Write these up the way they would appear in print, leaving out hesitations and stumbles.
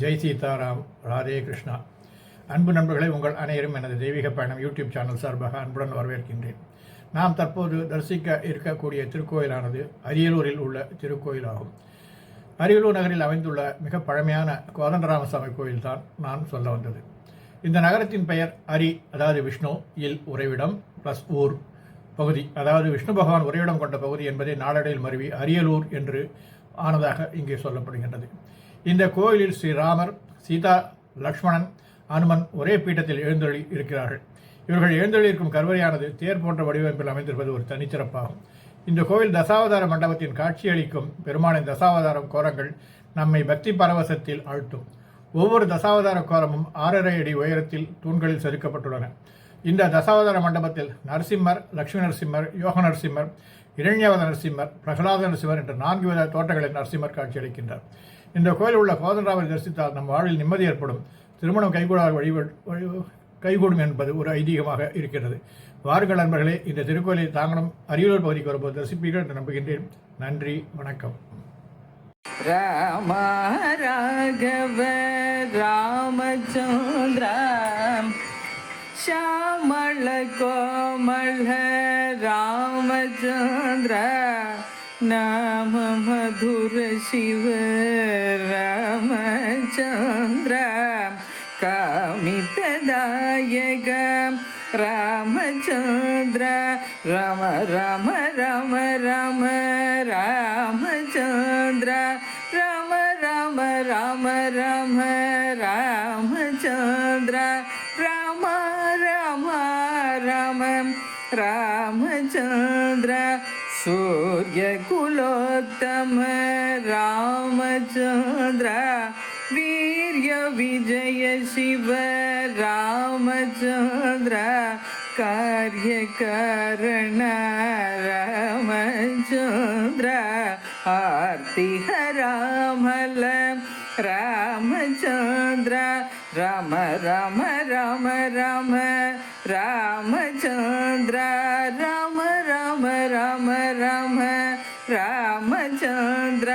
ஜெய் சீதாராம், ராதே கிருஷ்ணா. அன்பு நண்பர்களை, உங்கள் அனைவரும் எனது தெய்வீக பயணம் யூடியூப் சேனல் சார்பாக அன்புடன் வரவேற்கின்றேன். நாம் தற்போது தரிசிக்க இருக்கக்கூடிய திருக்கோயிலானது அரியலூரில் உள்ள திருக்கோயிலாகும். அரியலூர் நகரில் அமைந்துள்ள மிக பழமையான கோதண்டராமசாமி கோயில் தான் நான் சொல்ல வந்தது. இந்த நகரத்தின் பெயர் அரி, அதாவது விஷ்ணு இல் உறைவிடம் ப்ளஸ் ஊர் பகுதி, அதாவது விஷ்ணு பகவான் உறைவிடம் கொண்ட பகுதி என்பதை நாளடைவில் மருவி அரியலூர் என்று ஆனதாக இங்கே சொல்லப்படுகின்றது. இந்த கோயிலில் ஸ்ரீராமர், சீதா, லக்ஷ்மணன், அனுமன் ஒரே பீட்டத்தில் எழுந்தொழி இருக்கிறார்கள். இவர்கள் எழுந்தொழி இருக்கும் கருவறையானது தேர் போன்ற வடிவமைப்பில் அமைந்திருப்பது ஒரு தனிச்சிறப்பாகும். இந்த கோவில் தசாவதார மண்டபத்தின் காட்சியளிக்கும் பெருமானின் தசாவதார கோரங்கள் நம்மை பக்தி பரவசத்தில் ஆழ்த்தும். ஒவ்வொரு தசாவதார கோரமும் 6.5 அடி உயரத்தில் தூண்களில் செதுக்கப்பட்டுள்ளன. இந்த தசாவதார மண்டபத்தில் நரசிம்மர், லட்சுமி நரசிம்மர், யோக நரசிம்மர், இரண்யவத நரசிம்மர், பிரகலாத நரசிம்மர் என்ற 4 வித தோட்டங்களில் நரசிம்மர் காட்சியளிக்கின்றார். இந்த கோயில் உள்ள கோதண்டராமரை தரிசித்தால் நம் வாழ்வில் நிம்மதி ஏற்படும், திருமணம் கைகூடும் என்பது ஒரு ஐதீகமாக இருக்கிறது. வாருங்கள் நண்பர்களே, இந்த திருக்கோயிலை தாங்களும் அரியலூர் பகுதிக்கு வரும்போது தரிசிப்பீர்கள் என்று நம்புகின்றேன். நன்றி, வணக்கம். ராம ராகவ ராமச்சந்திர ஷாமள கோமள ராமச்சந்திர நாம மதுர சிவ ராமச்சந்திர காமிததாயக ராமச்சந்திர ராம ராம ராம ராம ராமச்சந்திர ராம ராம ராம ராம ராமச்சந்திர ராம ராம ராம ராமச்சந்திர சூரிய குலோத்தம ராமச்சந்திர வீரிய விஜய சிவ ராமச்சந்திர காரியகாரண ராமச்சந்திர ஆர்த்திஹராமல ராமச்சந்திர ராம ராம ராம ராம ராமச்சந்திர ராம ராம ராம ராம ராமச்சந்திர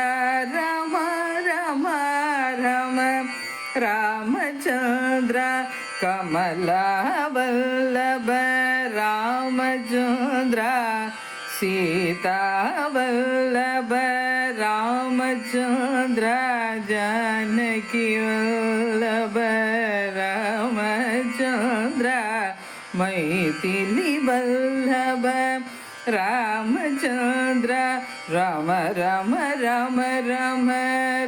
ராம ராம ராம ராமச்சந்திர கமலவல்லப ராமச்சந்திர சீதாவல்லப ராமச்சந்திர ஜானகி வல்லப ராமச்சந்திர மைதிலி வல்லப ராமச்சந்திர ராம ராம ராம ராம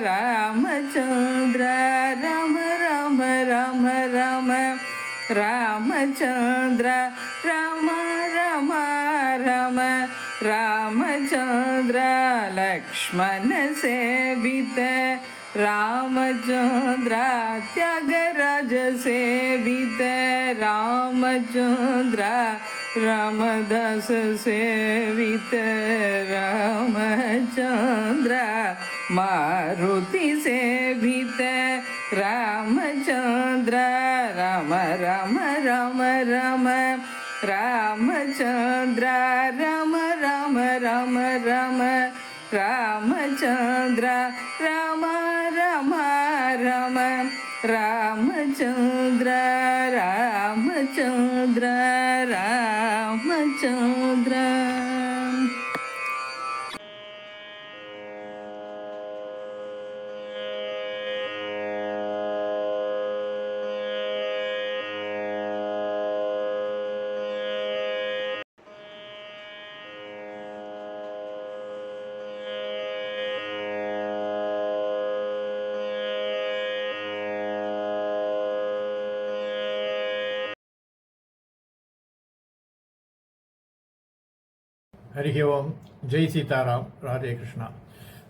ராமச்சந்திர ராம ராம ராம ராம ராமச்சந்திர ராம ராம ராம ராமச்சந்திர லக்ஷ்மண சேவித ராமச்சந்திர தியாகராஜ சேவித ராமச்சந்திர ராமதாஸ் சேவித ராமச்சந்திர மாருதி சேவித ராமச்சந்திர ராம ராம ராம ராம ராமச்சந்திர ராம ராம ராம ராம ராமச்சந்திர ராம ராம ராம ராமச்சந்திர ராமச்சந்திர ராமச்சந்திர. ஹரி ஓம், ஜெய் சீதாராம், ராதே கிருஷ்ணா.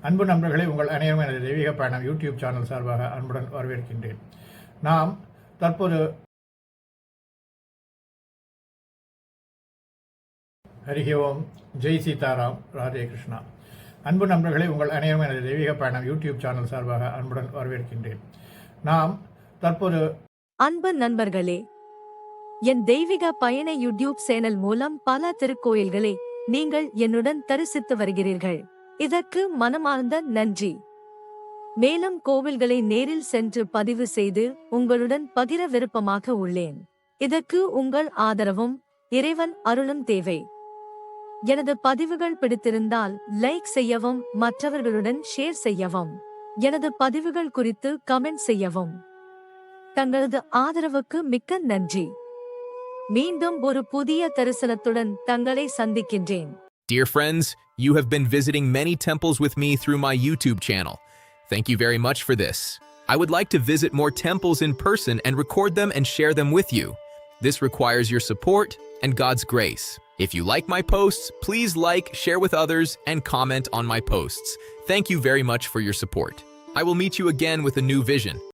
அன்பு நண்பர்களை, உங்கள் அனைவரும் எனது தெய்வீக பயணம் யூடியூப் சேனல் சார்பாக அன்புடன் வரவேற்கின்றேன். நாம் தற்போது ஹரி ஓம், ஜெய் சீதாராம், ராதே கிருஷ்ணா. அன்பு நண்பர்களை, உங்கள் அனைவரும் எனது தெய்வீக பயணம் யூடியூப் சேனல் சார்பாக அன்புடன் வரவேற்கின்றேன். நாம் தற்போது அன்பு நண்பர்களே, என் தெய்வீக பயண யூடியூப் சேனல் மூலம் பல திருக்கோயில்களை நீங்கள் என்னுடன் தரிசித்து வருகிறீர்கள். இதற்கு மனமார்ந்த நன்றி. மேலும் கோவில்களை நேரில் சென்று பதிவு செய்து உங்களுடன் பகிர விருப்பமாக உள்ளேன். இதற்கு உங்கள் ஆதரவும் இறைவன் அருளும் தேவை. எனது பதிவுகள் பிடித்திருந்தால் லைக் செய்யவும் மற்றவர்களுடன் ஷேர் செய்யவும். எனது பதிவுகள் குறித்து கமெண்ட் செய்யவும். தங்களது ஆதரவுக்கு மிக்க நன்றி. மீண்டும் ஒரு புதிய தரிசனத்துடன் தங்களை சந்திக்கின்றேன். Dear friends, you have been visiting many temples with me through my YouTube channel. Thank you very much for this. I would like to visit more temples in person and record them and share them with you. This requires your support and God's grace. If you like my posts, please like, share with others, and comment on my posts. Thank you very much for your support. I will meet you again with a new vision.